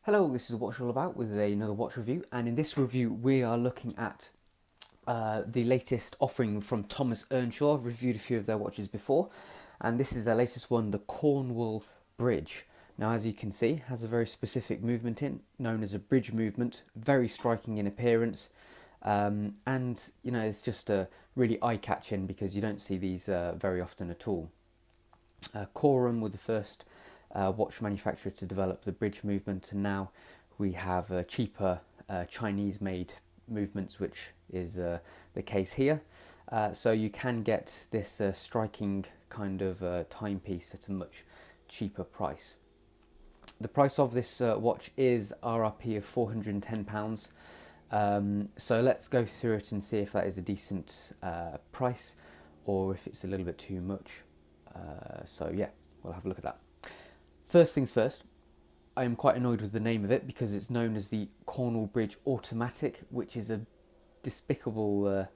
Hello, this is What's All About with another watch review, and in this review we are looking at the latest offering from Thomas Earnshaw. I've reviewed a few of their watches before, and this is their latest one, the Cornwall Bridge. Now, as you can see, it has a very specific movement known as a bridge movement, very striking in appearance, and it's just really eye-catching because you don't see these very often at all. Corum were the first watch manufacturer to develop the bridge movement, and now we have cheaper Chinese-made movements, which is the case here. So you can get this striking kind of timepiece at a much cheaper price. The price of this watch is RRP of £410. So let's go through it and see if that is a decent price or if it's a little bit too much. So yeah, we'll have a look at that. First things first, I am quite annoyed with the name of it because it's known as the Cornwall Bridge Automatic, which is a despicable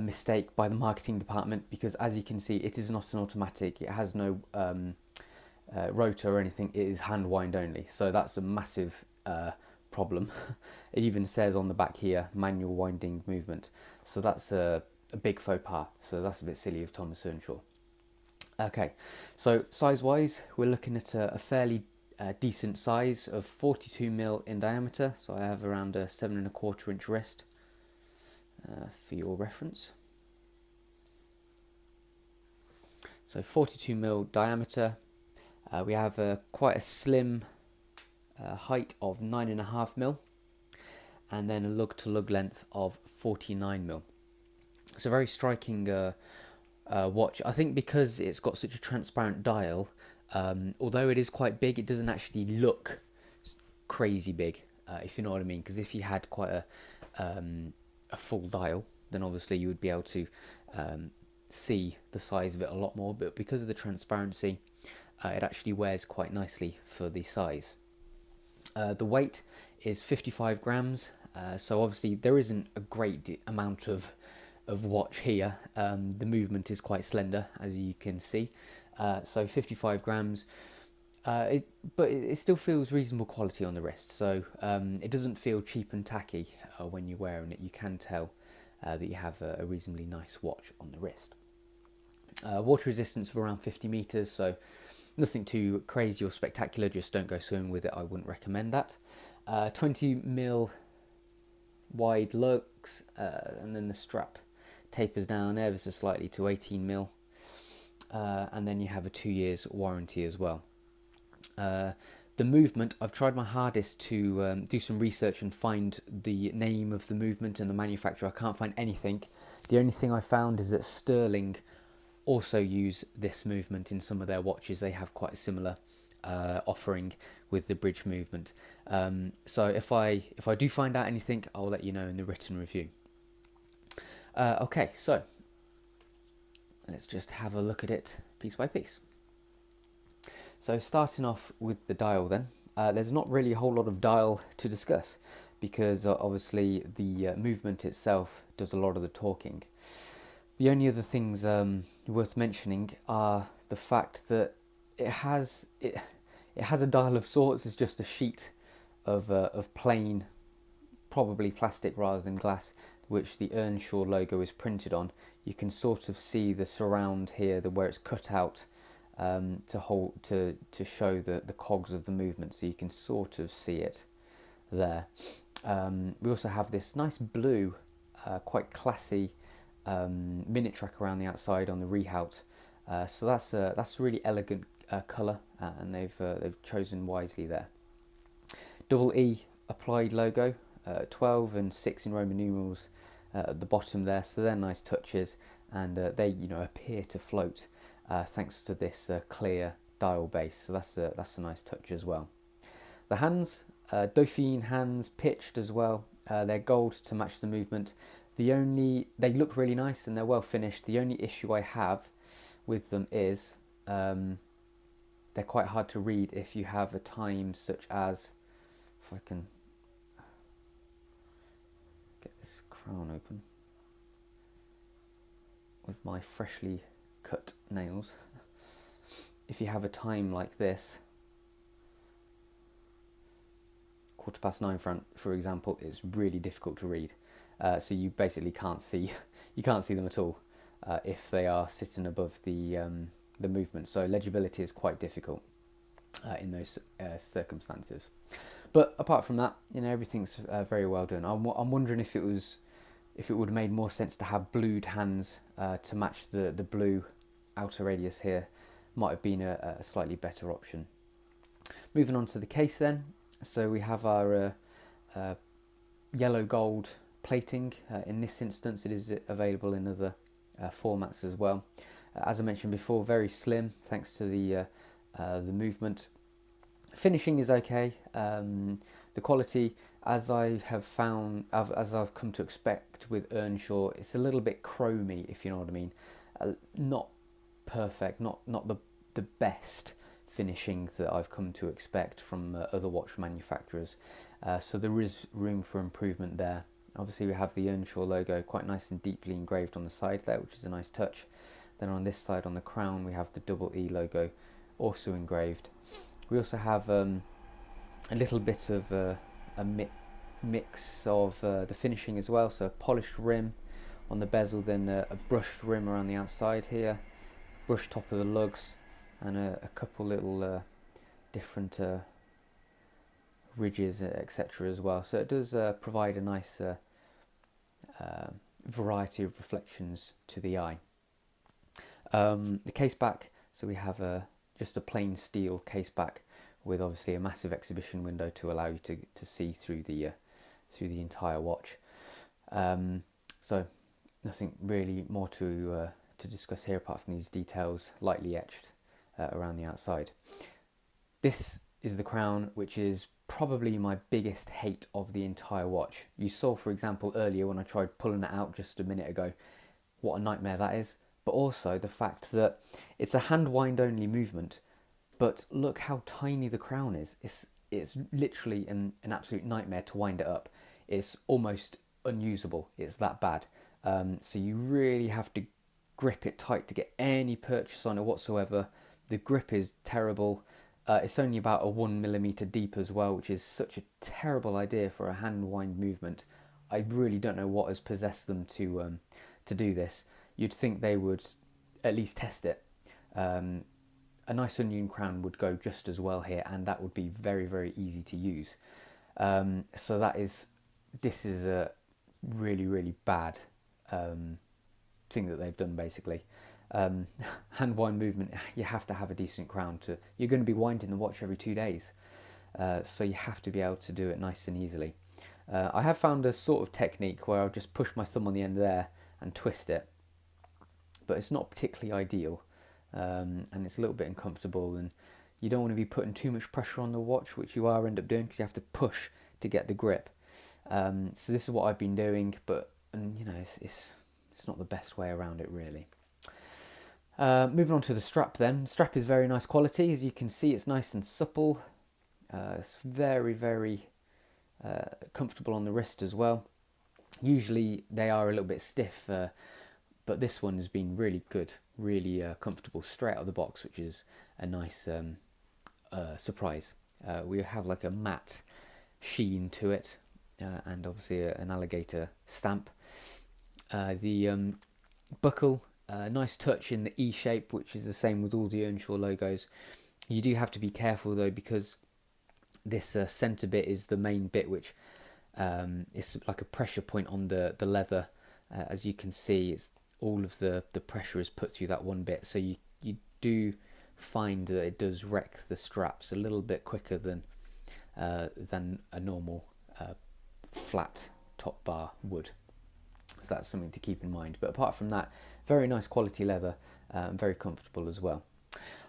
mistake by the marketing department, because as you can see, it is not an automatic. It has no rotor or anything. It is hand wind only, so that's a massive problem. It even says on the back here, manual winding movement, so that's a big faux pas. So that's a bit silly of Thomas Earnshaw. Okay, so size-wise, we're looking at a fairly decent size of 42mm in diameter. So I have around a 7¼ inch wrist for your reference. So 42mm diameter. We have quite a slim height of 9.5mm, and then a lug-to-lug length of 49mm. It's a very striking watch. I think because it's got such a transparent dial, although it is quite big, it doesn't actually look crazy big, if you know what I mean. Because if you had quite a full dial, then obviously you would be able to see the size of it a lot more. But because of the transparency, it actually wears quite nicely for the size. The weight is 55 grams, so obviously there isn't a great amount of watch here. The movement is quite slender, as you can see, so 55 grams, but it still feels reasonable quality on the wrist, so it doesn't feel cheap and tacky when you're wearing it. You can tell that you have a reasonably nice watch on the wrist. Water resistance of around 50 meters, so nothing too crazy or spectacular. Just don't go swimming with it, I wouldn't recommend that. 20mm wide lugs, and then the strap tapers down ever so slightly to 18mm, and then you have a 2 years warranty as well. The movement, I've tried my hardest to do some research and find the name of the movement and the manufacturer. I can't find anything. The only thing I found is that Sterling also use this movement in some of their watches. They have quite a similar offering with the bridge movement. So if I do find out anything, I'll let you know in the written review. Okay, so let's just have a look at it piece by piece. So starting off with the dial then, there's not really a whole lot of dial to discuss because obviously the movement itself does a lot of the talking. The only other things worth mentioning are the fact that it has a dial of sorts. It's just a sheet of plain, probably plastic rather than glass, which the Earnshaw logo is printed on. You can sort of see the surround here, where it's cut out to show the cogs of the movement, so you can sort of see it there. We also have this nice blue, quite classy minute track around the outside on the rehaut. So that's a really elegant colour, and they've chosen wisely there. Double E applied logo, 12 and 6 in Roman numerals at the bottom there, so they're nice touches, and they appear to float thanks to this clear dial base. So that's a nice touch as well. The hands, Dauphine hands, pitched as well. They're gold to match the movement. They look really nice and they're well finished. The only issue I have with them is they're quite hard to read if you have a time such as, if I can get this crown open with my freshly cut nails. If you have a time like this, 9:15 front, for example, is really difficult to read. So you basically can't see you can't see them at all if they are sitting above the movement. So legibility is quite difficult in those circumstances. But apart from that, everything's very well done. I'm wondering if it would have made more sense to have blued hands to match the blue outer radius here. Might have been a slightly better option. Moving on to the case then. So we have our yellow gold plating. In this instance, it is available in other formats as well. As I mentioned before, very slim thanks to the movement. Finishing is okay. The quality, as I have found, as I've come to expect with Earnshaw, it's a little bit chromy, if you know what I mean. Not perfect, not the best finishing that I've come to expect from other watch manufacturers. So there is room for improvement there. Obviously we have the Earnshaw logo quite nice and deeply engraved on the side there, which is a nice touch. Then on this side on the crown we have the double E logo also engraved. We also have a little bit of a mix of the finishing as well, so a polished rim on the bezel, then a brushed rim around the outside here, brushed top of the lugs, and a couple little different ridges, etc. as well. So it does provide a nice variety of reflections to the eye. The case back, so we have just a plain steel case back with obviously a massive exhibition window to allow you to see through the entire watch. So nothing really more to discuss here apart from these details lightly etched around the outside. This is the crown, which is probably my biggest hate of the entire watch. You saw, for example, earlier when I tried pulling it out just a minute ago, what a nightmare that is. But also the fact that it's a hand wind only movement, but look how tiny the crown is. It's literally an absolute nightmare to wind it up. It's almost unusable. It's that bad. So you really have to grip it tight to get any purchase on it whatsoever. The grip is terrible. It's only about a 1mm deep as well, which is such a terrible idea for a hand wind movement. I really don't know what has possessed them to do this. You'd think they would at least test it. A nice onion crown would go just as well here, and that would be very, very easy to use. So this is a really, really bad thing that they've done basically. Hand wind movement, you have to have a decent crown you're going to be winding the watch every 2 days. So you have to be able to do it nice and easily. I have found a sort of technique where I'll just push my thumb on the end there and twist it, but it's not particularly ideal, and it's a little bit uncomfortable, and you don't want to be putting too much pressure on the watch, which you end up doing because you have to push to get the grip. So this is what I've been doing, but it's not the best way around it really. Moving on to the strap then. The strap is very nice quality. As you can see, it's nice and supple. It's very, very comfortable on the wrist as well. Usually they are a little bit stiff, but this one has been really good, really comfortable straight out of the box, which is a nice surprise. We have like a matte sheen to it, and obviously an alligator stamp. The buckle, nice touch in the E shape, which is the same with all the Earnshaw logos. You do have to be careful though, because this centre bit is the main bit, which is like a pressure point on the leather. As you can see, it's all of the pressure is put through that one bit, so you do find that it does wreck the straps a little bit quicker than a normal flat top bar would. So that's something to keep in mind. But apart from that, very nice quality leather, very comfortable as well.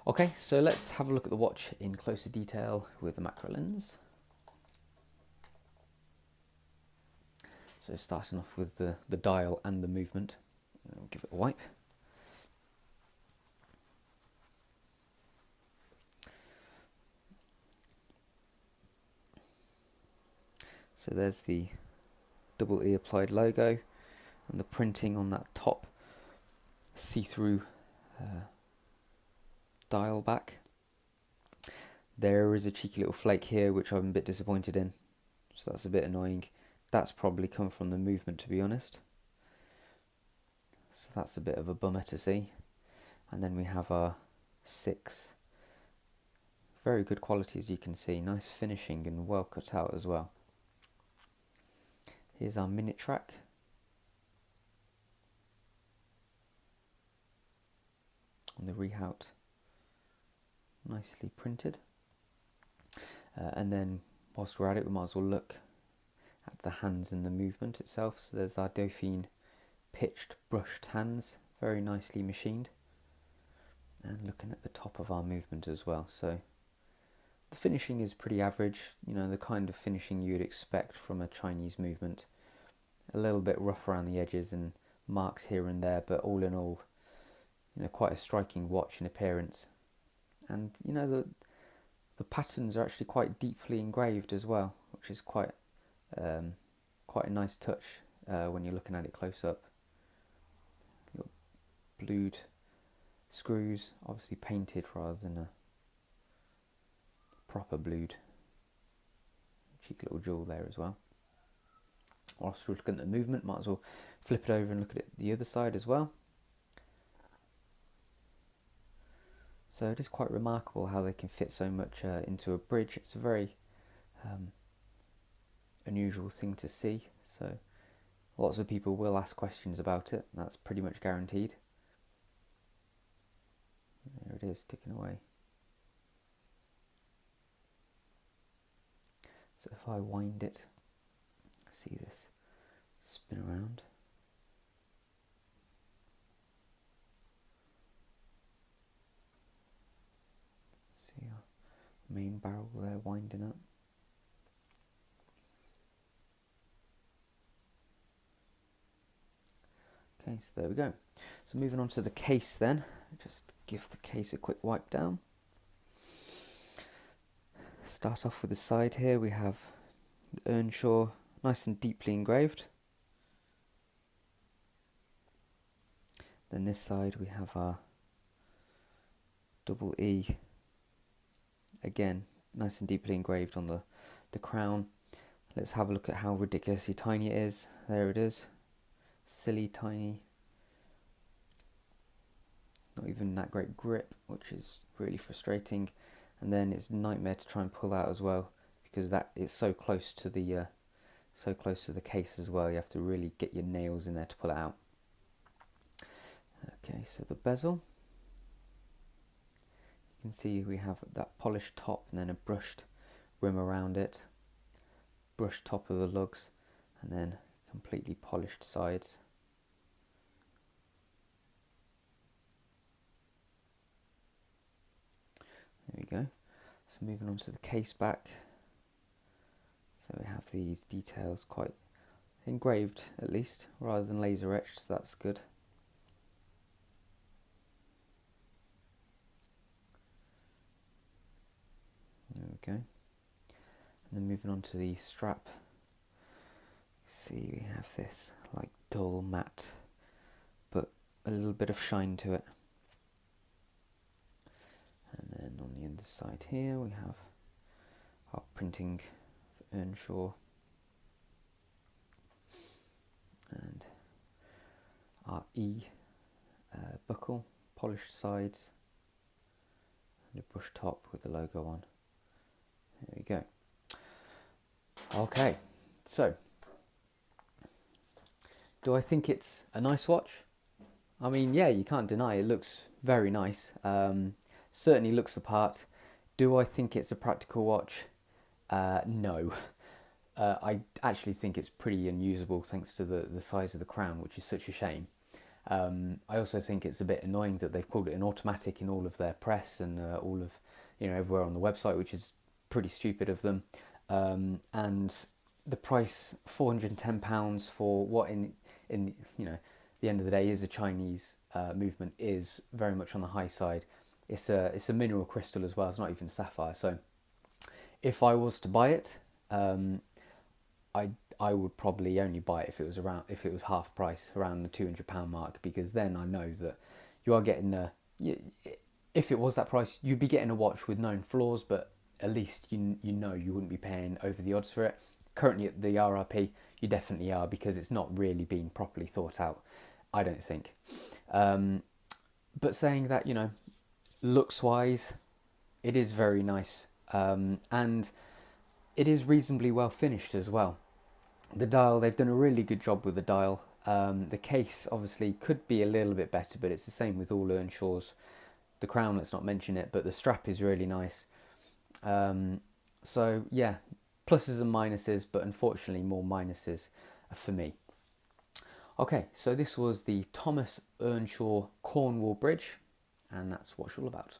Okay, so let's have a look at the watch in closer detail with the macro lens. So starting off with the dial and the movement. I'll give it a wipe. So there's the double E applied logo and the printing on that top see-through dial back. There is a cheeky little flake here which I'm a bit disappointed in. so that's a bit annoying. That's probably come from the movement, to be honest. So that's a bit of a bummer to see. And then we have our 6. Very good quality, as you can see. Nice finishing and well cut out as well. Here's our minute track. On the rehout. Nicely printed. And then whilst we're at it, we might as well look at the hands and the movement itself. So there's our Dauphine pitched brushed hands, very nicely machined. And looking at the top of our movement as well. So the finishing is pretty average, you know, the kind of finishing you would expect from a Chinese movement. A little bit rough around the edges and marks here and there, but all in all, you know, quite a striking watch in appearance. And you know, the patterns are actually quite deeply engraved as well, which is quite a nice touch when you're looking at it close up. Little blued screws, obviously painted rather than a proper blued. Cheeky little jewel there as well. Whilst we're looking at the movement, might as well flip it over and look at it the other side as well. So it is quite remarkable how they can fit so much into a bridge. It's a very unusual thing to see. So lots of people will ask questions about it. That's pretty much guaranteed. There it is, ticking away. So if I wind it, see this spin around. See our main barrel there winding up. Okay, so there we go. So moving on to the case then, just give the case a quick wipe down. Start off with the side here, we have the Earnshaw, nice and deeply engraved. Then this side we have our double E, again nice and deeply engraved on the crown. Let's have a look at how ridiculously tiny it is. There it is, silly tiny, not even that great grip, which is really frustrating. And then it's a nightmare to try and pull out as well, because that is so close to the case as well. You have to really get your nails in there to pull it out. Okay, so the bezel, you can see we have that polished top and then a brushed rim around it, brushed top of the lugs, and then completely polished sides. There we go. So moving on to the case back. So we have these details quite engraved, at least, rather than laser etched, so that's good. There we go. And then moving on to the strap. See, we have this like dull matte, but a little bit of shine to it. And then on the underside here we have our printing of Earnshaw and our E buckle, polished sides, and a brush top with the logo on. There we go. Okay, so do I think it's a nice watch? I mean, yeah, you can't deny it looks very nice. Certainly looks the part. Do I think it's a practical watch? No. I actually think it's pretty unusable thanks to the size of the crown, which is such a shame. I also think it's a bit annoying that they've called it an automatic in all of their press and all of, everywhere on the website, which is pretty stupid of them. And the price, £410 for what in the end of the day is a Chinese movement, is very much on the high side. It's a mineral crystal as well. It's not even sapphire. So if I was to buy it, I would probably only buy it if it was half price, around the £200 mark, because then I know that you are getting if it was that price, you'd be getting a watch with known flaws, but at least you know you wouldn't be paying over the odds for it. Currently at the RRP, you definitely are, because it's not really been properly thought out, I don't think. But saying that, you know, looks wise, it is very nice, and it is reasonably well finished as well. The dial, they've done a really good job with the dial. The case obviously could be a little bit better, but it's the same with all Earnshaws. The crown, let's not mention it, but the strap is really nice. So yeah, pluses and minuses, but unfortunately more minuses for me. Okay, so this was the Thomas Earnshaw Cornwall Bridge, and that's what it's all about.